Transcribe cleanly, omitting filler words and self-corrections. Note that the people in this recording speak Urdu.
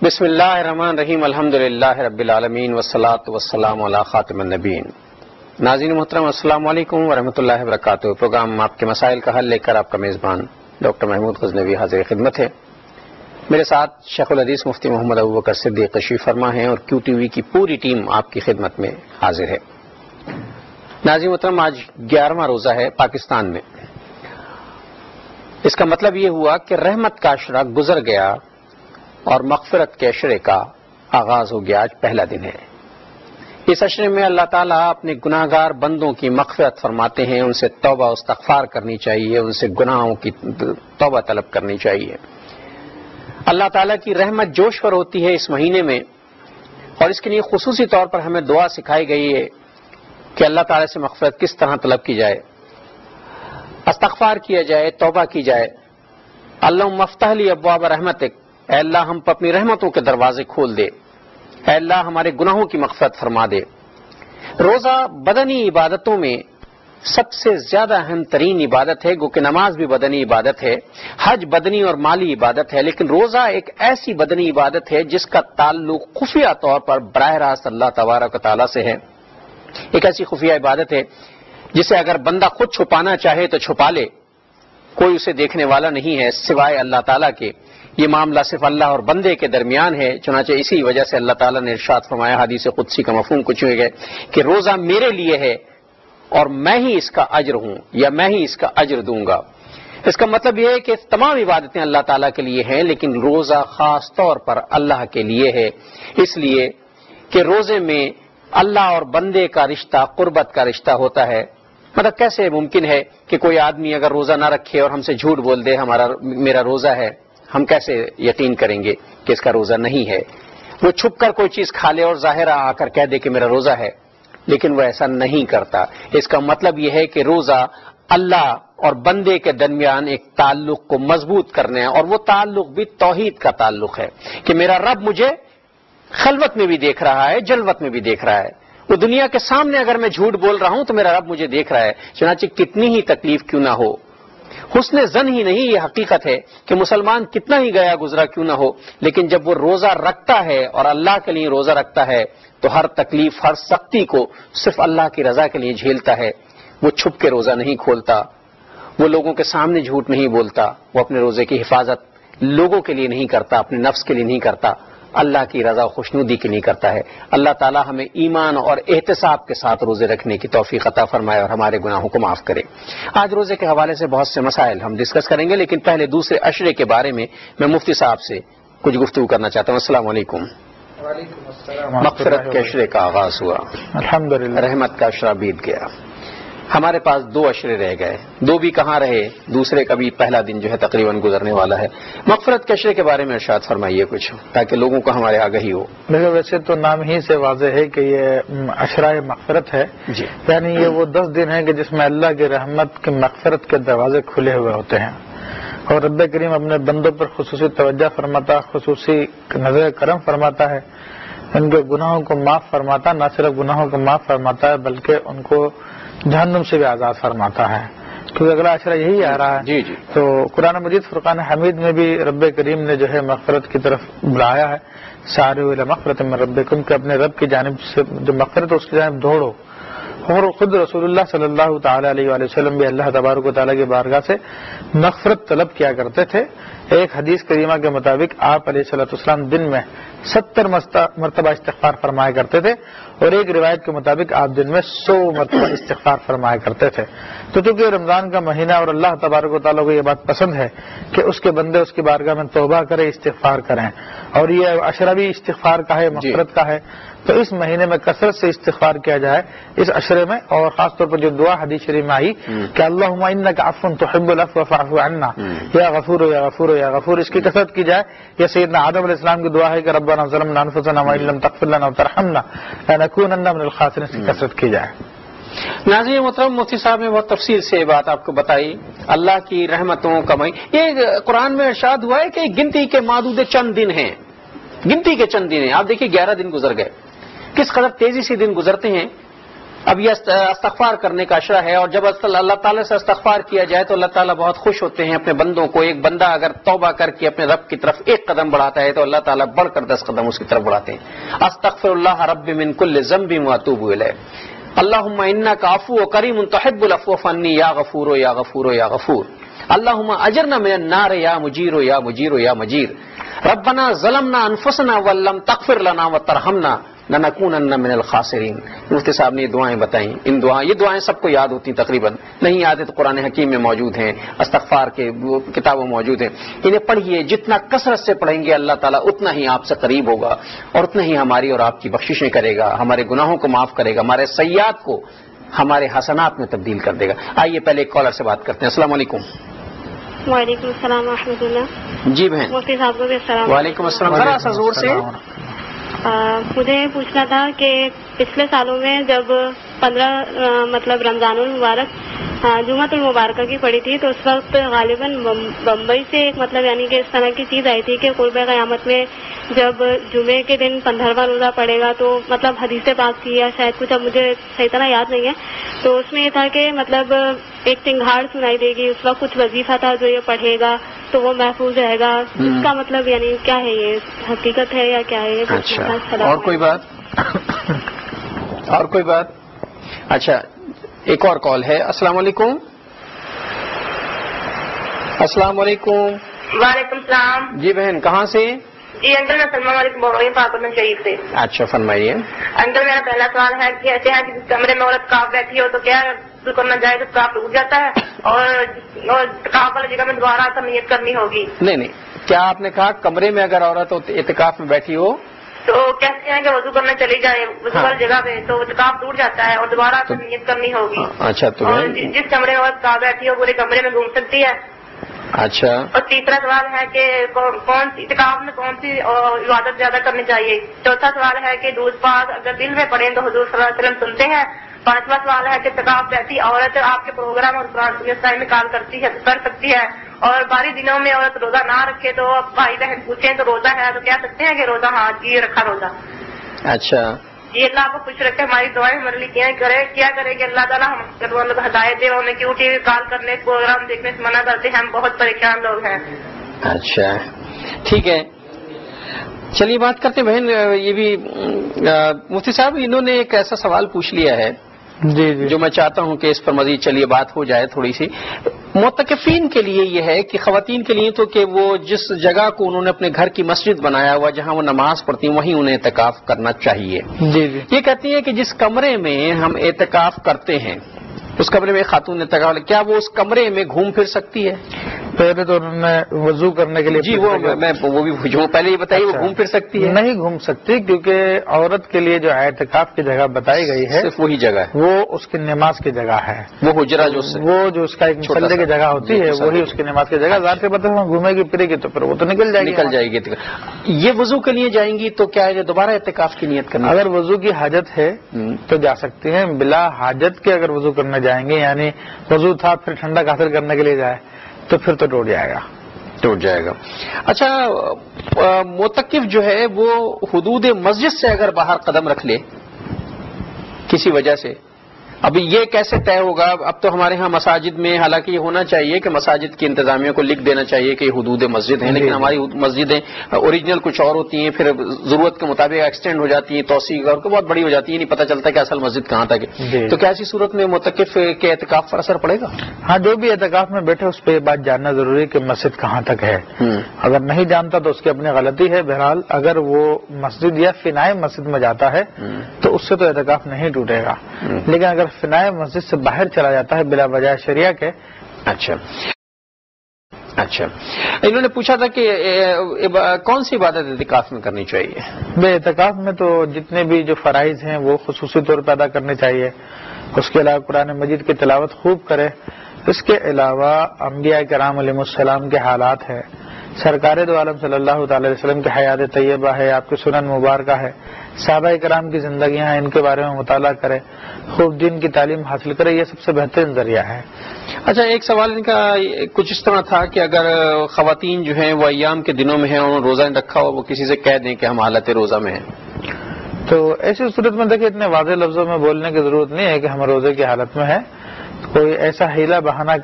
بسم اللہ الرحمن الرحیم، الحمد للہ رب العالمین والصلاۃ والسلام علی خاتم النبیین۔ ناظرین محترم، السلام علیکم ورحمۃ اللہ وبرکاتہ۔ پروگرام آپ کے مسائل کا حل لے کر آپ کا میزبان ڈاکٹر محمود غزنوی حاضر خدمت ہے۔ میرے ساتھ شیخ الحدیث مفتی محمد ابوبکر صدیق تشریف فرما ہیں اور کیو ٹی وی کی پوری ٹیم آپ کی خدمت میں حاضر ہے۔ ناظرین محترم، آج 11واں روزہ ہے پاکستان میں۔ اس کا مطلب یہ ہوا کہ رحمت کا عشرہ گزر گیا اور مغفرت کے عشرے کا آغاز ہو گیا۔ آج پہلا دن ہے۔ اس عشرے میں اللہ تعالیٰ اپنے گناہ گار بندوں کی مغفرت فرماتے ہیں، ان سے توبہ و استغفار کرنی چاہیے، ان سے گناہوں کی توبہ طلب کرنی چاہیے۔ اللہ تعالیٰ کی رحمت جوش پر ہوتی ہے اس مہینے میں، اور اس کے لیے خصوصی طور پر ہمیں دعا سکھائی گئی ہے کہ اللہ تعالیٰ سے مغفرت کس طرح طلب کی جائے، استغفار کیا جائے، توبہ کی جائے۔ اللہم افتح لی ابواب رحمتک، اے اللہ ہم پر اپنی رحمتوں کے دروازے کھول دے، اے اللہ ہمارے گناہوں کی مغفرت فرما دے۔ روزہ بدنی عبادتوں میں سب سے زیادہ اہم ترین عبادت ہے، گو کہ نماز بھی بدنی عبادت ہے، حج بدنی اور مالی عبادت ہے، لیکن روزہ ایک ایسی بدنی عبادت ہے جس کا تعلق خفیہ طور پر براہ راست اللہ تبارک و تعالیٰ سے ہے۔ ایک ایسی خفیہ عبادت ہے جسے اگر بندہ خود چھپانا چاہے تو چھپا لے، کوئی اسے دیکھنے والا نہیں ہے سوائے اللہ تعالیٰ کے۔ یہ معاملہ صرف اللہ اور بندے کے درمیان ہے، چنانچہ اسی وجہ سے اللہ تعالیٰ نے ارشاد فرمایا، حدیث قدسی کا مفہوم کچھ ہوئے گئے کہ روزہ میرے لیے ہے اور میں ہی اس کا اجر ہوں، یا میں ہی اس کا اجر دوں گا۔ اس کا مطلب یہ ہے کہ تمام عبادتیں اللہ تعالیٰ کے لیے ہیں، لیکن روزہ خاص طور پر اللہ کے لیے ہے، اس لیے کہ روزے میں اللہ اور بندے کا رشتہ قربت کا رشتہ ہوتا ہے۔ مطلب کیسے ممکن ہے کہ کوئی آدمی اگر روزہ نہ رکھے اور ہم سے جھوٹ بول دے میرا روزہ ہے، ہم کیسے یقین کریں گے کہ اس کا روزہ نہیں ہے؟ وہ چھپ کر کوئی چیز کھا لے اور ظاہر آ کر کہہ دے کہ میرا روزہ ہے، لیکن وہ ایسا نہیں کرتا۔ اس کا مطلب یہ ہے کہ روزہ اللہ اور بندے کے درمیان ایک تعلق کو مضبوط کرنا ہے، اور وہ تعلق بھی توحید کا تعلق ہے کہ میرا رب مجھے خلوت میں بھی دیکھ رہا ہے، جلوت میں بھی دیکھ رہا ہے۔ وہ دنیا کے سامنے اگر میں جھوٹ بول رہا ہوں تو میرا رب مجھے دیکھ رہا ہے، چنانچہ کتنی ہی تکلیف کیوں نہ ہو۔ حسن زن ہی نہیں، یہ حقیقت ہے کہ مسلمان کتنا ہی گیا گزرا کیوں نہ ہو، لیکن جب وہ روزہ رکھتا ہے اور اللہ کے لیے روزہ رکھتا ہے تو ہر تکلیف، ہر سختی کو صرف اللہ کی رضا کے لیے جھیلتا ہے۔ وہ چھپ کے روزہ نہیں کھولتا، وہ لوگوں کے سامنے جھوٹ نہیں بولتا، وہ اپنے روزے کی حفاظت لوگوں کے لیے نہیں کرتا، اپنے نفس کے لیے نہیں کرتا، اللہ کی رضا و خوشنودی کے لیے کرتا ہے۔ اللہ تعالی ہمیں ایمان اور احتساب کے ساتھ روزے رکھنے کی توفیق عطا فرمائے اور ہمارے گناہوں کو معاف کرے۔ آج روزے کے حوالے سے بہت سے مسائل ہم ڈسکس کریں گے، لیکن پہلے دوسرے عشرے کے بارے میں میں مفتی صاحب سے کچھ گفتگو کرنا چاہتا ہوں۔ السلام علیکم۔ وعلیکم السلام۔ مغفرت کے عشرے کا آغاز ہوا، الحمدللہ، رحمت کا عشرہ بیت گیا۔ ہمارے پاس 2 عشرے رہ گئے، 2 بھی کہاں رہے، دوسرے کا بھی پہلا دن جو ہے تقریباً گزرنے والا ہے۔ مغفرت کے عشرے کے بارے میں ارشاد فرمائیے کچھ، تاکہ لوگوں کو ہمارے آگہی ہو۔ دیکھو ویسے تو نام ہی سے واضح ہے کہ یہ عشرہ مغفرت ہے، جی، یعنی یہ وہ 10 دن ہیں کہ جس میں اللہ کی رحمت کی مغفرت کے دروازے کھلے ہوئے ہوتے ہیں، اور رب کریم اپنے بندوں پر خصوصی توجہ فرماتا، خصوصی نظر کرم فرماتا ہے، ان کے گناہوں کو معاف فرماتا، نہ صرف گناہوں کو معاف فرماتا ہے بلکہ ان کو جہنم سے بھی آزاد فرماتا ہے، کیونکہ اگلا عشرہ یہی آ رہا ہے۔ جی جی، تو قرآن مجید فرقان حمید میں بھی رب کریم نے جو ہے مغفرت کی طرف بلایا ہے، سارعوا الی مغفرۃ من ربکم، کہ اپنے رب کی جانب سے جو مغفرت ہے اس کی جانب دوڑو۔ اور خود رسول اللہ صلی اللہ تعالی علیہ وآلہ وسلم بھی اللہ تبارک و تعالیٰ کی بارگاہ سے مغفرت طلب کیا کرتے تھے۔ ایک حدیث کریمہ کے مطابق آپ علیہ الصلوۃ والسلام دن میں 70 مرتبہ استغفار فرمایا کرتے تھے، اور ایک روایت کے مطابق آپ دن میں 100 مرتبہ استغفار فرمایا کرتے تھے۔ تو چونکہ رمضان کا مہینہ اور اللہ تبارک و تعالیٰ کو یہ بات پسند ہے کہ اس کے بندے اس کی بارگاہ میں توبہ کریں، استغفار کریں، اور یہ عشرہ بھی استغفار کا ہے، مغفرت کا ہے، تو اس مہینے میں کثرت سے استغفار کیا جائے اس عشرے میں۔ اور خاص طور پر جو دعا حدیث شریف میں آئی کہ اللہم انک عفو تحب العفو فاعف عنا، یا غفور یا غفور یا غفور، اس کی کثرت کی جائے۔ یہ سیدنا آدم علیہ السلام کی دعا ہے کہ ربنا ظلمنا انفسنا وان لم تغفر لنا وترحمنا لنکونن من الخاسرین، اس کی کثرت کی جائے۔ ناظرین محترم، مفتی صاحب نے بہت تفصیل سے یہ بات آپ کو بتائی، اللہ کی رحمتوں کا مہینہ۔ یہ قرآن میں ارشاد ہوا ہے کہ گنتی کے معدود چند دن ہیں، گنتی کے چند دن ہیں۔ آپ دیکھیے 11 دن گزر گئے، کس قدر تیزی سے دن گزرتے ہیں۔ اب یہ استغفار کرنے کا اشرہ ہے، اور جب اللہ تعالیٰ سے استغفار کیا جائے تو اللہ تعالیٰ بہت خوش ہوتے ہیں اپنے بندوں کو. ایک بندہ اگر توبہ کر کے اپنے رب کی طرف ایک قدم بڑھاتا ہے تو اللہ تعالیٰ بڑھ کر 10 قدم اس کی طرف بڑھاتے ہیں. استغفر اللہ رب من کل ذنب واتوب الیہ. اللہم انک عفو کریم تحب العفو فانی یا غفور یا غفور یا غفور. اللہم اجرنا من النار یا مجیر یا مجیر یا مجیر. ربنا ظلمنا انفسنا ولم تغفر لنا وترحمنا لنکونن من الخاسرین. مفتی صاحب نے یہ دعائیں بتائیں. یہ دعائیں سب کو یاد ہوتی تقریباً، نہیں یاد ہے تو قرآن حکیم میں موجود ہیں، استغفار کے کتابوں موجود ہیں. انہیں پڑھیے، جتنا کثرت سے پڑھیں گے اللہ تعالیٰ اتنا ہی آپ سے قریب ہوگا اور اتنا ہی ہماری اور آپ کی بخششیں کرے گا، ہمارے گناہوں کو معاف کرے گا، ہمارے سیئات کو ہمارے حسنات میں تبدیل کر دے گا. آئیے پہلے ایک کالر سے بات کرتے ہیں. السلام علیکم. وعلیکم السلام ورحمۃ اللہ. جی بہن. مفتی صاحب کو بھی السلام. وعلیکم السلام. ذرا سا زور سے. مجھے یہ پوچھنا تھا کہ پچھلے سالوں میں جب 15 مطلب رمضان المبارک جمعۃ المبارکہ کی پڑی تھی تو اس وقت غالباً بمبئی سے ایک مطلب یعنی کہ اس طرح کی چیز آئی تھی کہ قرب قیامت میں جب جمعے کے دن 15واں روزہ پڑے گا تو مطلب حدیث پاک کی یا شاید کچھ، اب مجھے صحیح طرح یاد نہیں ہے، تو اس میں یہ تھا کہ مطلب ایک چنگھاڑ سنائی دے گی، اس وقت کچھ وظیفہ تھا جو یہ پڑھے گا تو وہ محفوظ رہے گا. اس کا مطلب یعنی کیا ہے، یہ حقیقت ہے یا کیا ہے؟ اچھا، اور کوئی بات؟ اور کوئی بات؟ اچھا، ایک اور کال ہے. السلام علیکم. السلام علیکم. وعلیکم السلام. جی بہن، کہاں سے؟ جی انکل میں سلمہ ملک بول رہی ہوں پاکستان شریف سے. اچھا فرمائیے. انکل میرا پہلا سوال ہے کہ ایسے ہے کہ جس کمرے میں عورت کاف بیٹھی ہو تو کیا کرنا چاہے تو کاف ٹوٹ جاتا ہے اور کاف والی جگہ میں دوبارہ نیت کرنی ہوگی؟ نہیں، کیا آپ نے کہا کمرے میں اگر عورت اعتکاف میں بیٹھی ہو تو کہتے ہیں کہ وضو کرنے چلی جائے وضو والی جگہ پہ تو کاف ٹوٹ جاتا ہے اور دوبارہ نیت کرنی ہوگی؟ اچھا، تو جس کمرے میں عورت کاف بیٹھی ہو پورے کمرے میں گھوم سکتی ہے؟ اچھا. اور تیسرا سوال ہے کہ کون سی اعتکاف میں کون سی عبادت زیادہ کرنی چاہیے؟ چوتھا سوال ہے کہ درود پاک اگر دل میں پڑھیں تو حضور صلی اللہ علیہ وسلم سنتے ہیں؟ پانچواں سوال ہے کہ اعتکاف بیٹھی عورت آپ کے پروگرام اور قرآن سنت ٹائم میں کال کر سکتی ہے اور باری دنوں میں عورت روزہ نہ رکھے تو بھائی بہن پوچھیں تو روزہ ہے تو کہہ سکتے ہیں کہ روزہ ہاں جی رکھا روزہ؟ اچھا جی، اللہ آپ کو خوش رکھے. ہماری دعائیں ہمارے لیے کیا کرے کہ اللہ تعالیٰ ہم ہدایت دے. ہمیں کیوں ٹی وی کال کرنے پروگرام دیکھنے سے منع کرتے ہیں، ہم بہت پریشان لوگ ہیں. اچھا ٹھیک ہے، چلیے بات کرتے ہیں. بہن یہ بھی مفتی صاحب انہوں نے ایک ایسا سوال پوچھ لیا ہے جی جو میں چاہتا ہوں کہ اس پر مزید چلیے بات ہو جائے تھوڑی سی. معتکفین کے لیے یہ ہے کہ خواتین کے لیے تو کہ وہ جس جگہ کو انہوں نے اپنے گھر کی مسجد بنایا ہوا جہاں وہ نماز پڑھتی ہیں وہیں انہیں اعتکاف کرنا چاہیے. جی یہ کہتی ہیں کہ جس کمرے میں ہم اعتکاف کرتے ہیں اس کمرے میں خاتون اعتکاف، کیا وہ اس کمرے میں گھوم پھر سکتی ہے؟ پہلے تو انہوں نے وضو کرنے کے لیے جی میں وہ بھی پوچھوں، پہلے یہ بتائیے وہ گھوم پھر سکتی ہے؟ نہیں گھوم سکتی، کیونکہ عورت کے لیے جو اعتکاف کی جگہ بتائی گئی ہے صرف وہی جگہ ہے، وہ اس کی نماز کی جگہ ہے. وہ حجرہ جو اس کا ایک مسلے کی جگہ ہوتی ہے وہی اس کی نماز کی جگہ. ذات سے پتہ گھومے گی پھرے گی تو پھر وہ تو نکل جائے گی. یہ وضو کے لیے جائیں گی تو کیا ہے دوبارہ اعتکاف کی نیت کرنا؟ اگر وضو کی حاجت ہے تو جا سکتی ہیں. بلا حاجت کے اگر وضو کرنے جائیں گے یعنی وضو تھا پھر ٹھنڈک حاصل کرنے کے لیے جائے تو پھر تو ٹوٹ جائے گا. اچھا، معتکف جو ہے وہ حدود مسجد سے اگر باہر قدم رکھ لے کسی وجہ سے، ابھی یہ کیسے طے ہوگا؟ اب تو ہمارے ہاں مساجد میں حالانکہ یہ ہونا چاہیے کہ مساجد کی انتظامیہ کو لکھ دینا چاہیے کہ یہ حدود مسجد ہیں، لیکن ہماری مسجدیں اوریجنل کچھ اور ہوتی ہیں، پھر ضرورت کے مطابق ایکسٹینڈ ہو جاتی ہیں، توسیع اور بہت بڑی ہو جاتی ہے، نہیں پتہ چلتا کہ اصل مسجد کہاں تک ہے. تو کیا ایسی صورت میں معتکف کے اعتکاف پر اثر پڑے گا؟ ہاں، جو بھی اعتکاف میں بیٹھے اس پہ یہ بات جاننا ضروری ہے کہ مسجد کہاں تک ہے. اگر نہیں جانتا تو اس کی اپنی غلطی ہے. بہرحال اگر وہ مسجد یا فنائے مسجد میں جاتا ہے تو اس سے تو اعتکاف نہیں ٹوٹے گا، لیکن اگر فنائے مسجد سے باہر چلا جاتا ہے بلا وجہ شریعہ کے. اچھا انہوں نے پوچھا تھا کہ کون سی عبادت اعتکاف میں کرنی چاہیے؟ بے اعتکاف میں تو جتنے بھی جو فرائض ہیں وہ خصوصی طور پر ادا کرنے چاہیے. اس کے علاوہ قرآن مجید کی تلاوت خوب کرے. اس کے علاوہ انبیاء کرام علیہ السلام کے حالات ہیں، سرکار دو عالم صلی اللہ تعالی وسلم کی حیات طیبہ ہے، آپ کی سنن مبارکہ ہے، صحابہ کرام کی زندگیاں ہیں، ان کے بارے میں مطالعہ کرے، خوب دین کی تعلیم حاصل کرے. یہ سب سے بہترین ذریعہ ہے. اچھا، ایک سوال ان کا کچھ اس طرح تھا کہ اگر خواتین جو ہیں وہ ایام کے دنوں میں ہیں اور روزہ نہیں رکھا ہو، وہ کسی سے کہہ دیں کہ ہم حالت روزہ میں ہیں؟ تو ایسی صورت میں دیکھیں اتنے واضح لفظوں میں بولنے کی ضرورت نہیں ہے کہ ہم روزے کی حالت میں ہیں، کوئی ایسا ہیلا بہانہ